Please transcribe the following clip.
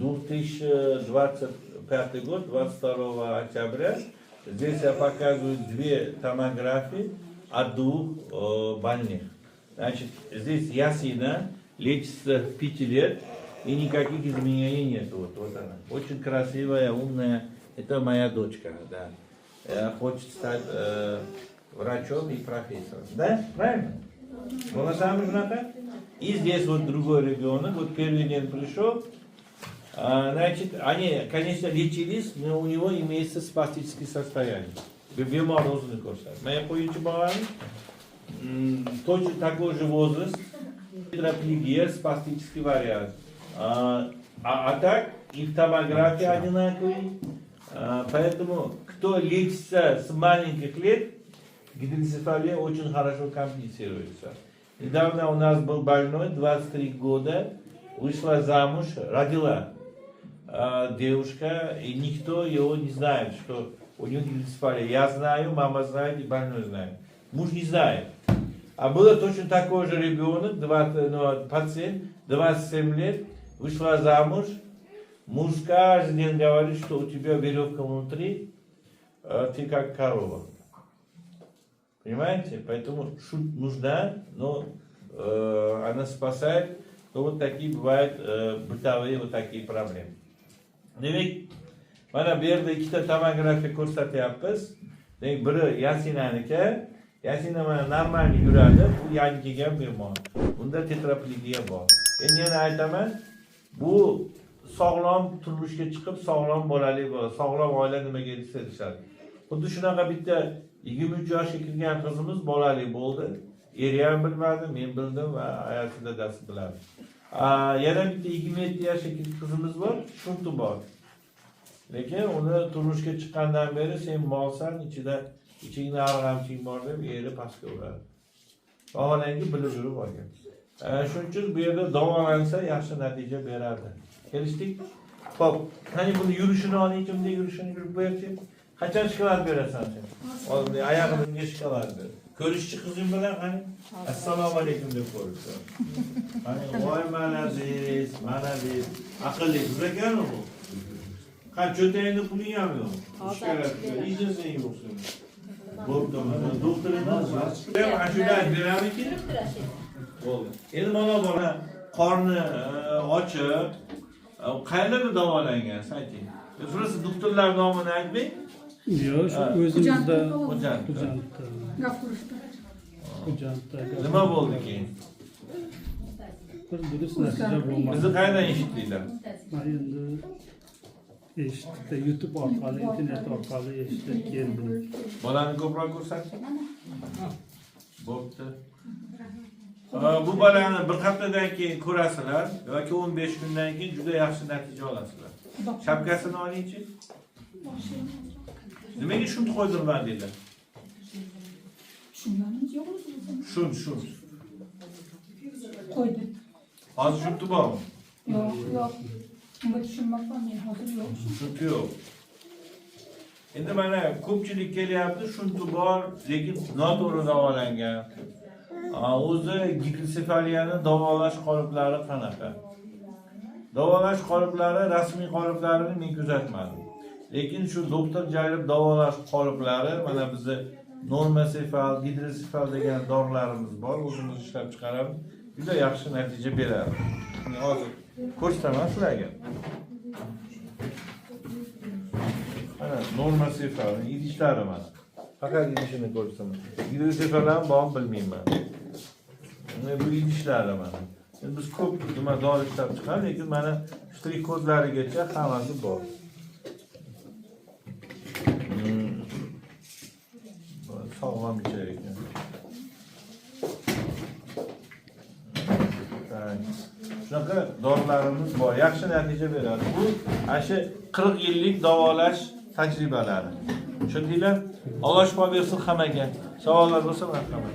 2025 год, 22 октября, здесь я показываю две томографии от двух больных. Значит, здесь Ясина лечится 5 лет и никаких изменений нет. Вот она. Очень красивая, умная. Это моя дочка, да. Хочет стать врачом и профессором. Да? Правильно? Волосами брата? И здесь вот другой ребенок, вот первый день пришел. Значит, они, конечно, лечились, но у него имеется спастическое состояние. Беморозный курсор. Моя поючая точно такой же возраст, тетраплекия, спастический вариант. Так, их томография одинаковые. Поэтому, кто лечится с маленьких лет, гидроцефалия очень хорошо компенсируется. Недавно у нас был больной, 23 года, вышла замуж, родила девушка, и никто его не знает, что у него гидроцефалия. Я знаю, мама знает и больной знает. Муж не знает. А было точно такой же ребенок, пациент, 27 лет, вышла замуж. Муж каждый день говорит, что у тебя веревка внутри, ты как корова. Понимаете? Поэтому шут нужна, но она спасает. Но вот такие бывают бытовые вот такие проблемы. Demek, mana bu yerda ikkita tomografiya ko'rsatyapmiz. Demak, biri Yasinaniki. Yasina mana normal yuradi, bu yangi kelgan bemor. Bunda tetraplegiya bor. Endi yana aytaman, bu sog'lom turmushga chiqib, sog'lom bolali bo'ladi. Sog'lom oila nimaga erishadi? Xuddi shunaqa bitta 23 yoshga kirgan qizimiz bolali bo'ldi. Eri ham bilmadi, men bildim va ayolida dadasi biladi. Yana bitta 27 yoshga kirgan qizimiz bor, shunti bor. Lekin uni turmushga chiqqandan beri sen molsan, ichingda arg'amching bor deb eri pastga uradi. Vaholanki bilib yurib olgan. Shuning uchun bu yerda davolansa yaxshi natija beradi. Kelishdik? Xo'p, qani buni yurishini oling, kimda yurishini yurib berchi. Qachon shokolad berasan sen? Oyog'imga shokolad ber. Ko'rishchi qizim bilan qani? Assalomu alaykum deb ko'rishdi. Qani, voy malades, malades. Aqlli qiz ekan u. Qani cho'tagingda puling ham yo'q. Shokolad ber. Ijozing yo'qsin. Bo'pti, mana doktoringiz bor. Ashula beramiki? Bo'ldi. Endi mana bola qorni ochib, qayerlarda davolangan, ayting. Shurasi doktorlar nomini aytmang. Yo'q, shu o'zimizda Xo'jandda. Nima bo'ldi keyin? Bir durust natija bo'lmadi. Bizni qayerdan eshitdinglar? Men endi eshitdi, YouTube orqali, internet orqali eshitib keldim. Bolani ko'proq ko'rsating. Bo'pti. Bu bolani bir haftadan keyin ko'rasizlar yoki 15 kundan keyin juda yaxshi natija olasizlar. Shapkasini olingchi. Nimaga shunt qo'ydirman dedilar? Shunt. Qo'ydim. Hozir shunti bormi? Yo'q. Bunga tushunmayapman, men hozir yo'q. Shunti yo'q. Endi mana ko'pchilik kelyapti, shunti bor, lekin noto'g'ri davolangan. O'zi gidrotsefaliyani davolash qoliplari qanaqa? Davolash qoliplari, rasmiy qoliplarini men kuzatmadim. Lekin shu doktor Jalib davolash qoliplari, mana bizni normasefal, gidrosefal degan dorilarimiz bor, o'zimiz ishlab chiqaramiz. Juda yaxshi natija beradi. Hozir ko'rsataman sizlarga. Mana normasefal, idishlari mana. Faqat idishini ko'rsataman. Gidrosefaldan borib bilmayman. Bu idishlari mana. Biz ko'p nima dori ishlab chiqamiz, lekin mana shtrix kodlarigacha hammasi bor. Sog'lom ichar ekan. Shunaqa dorilarimiz bor, yaxshi natija beradi. Bu shu 40 yillik davolash tajribalari. Tushundinglar? Alloh shifo bersin hammaga. Savollar bo'lsa marhamat.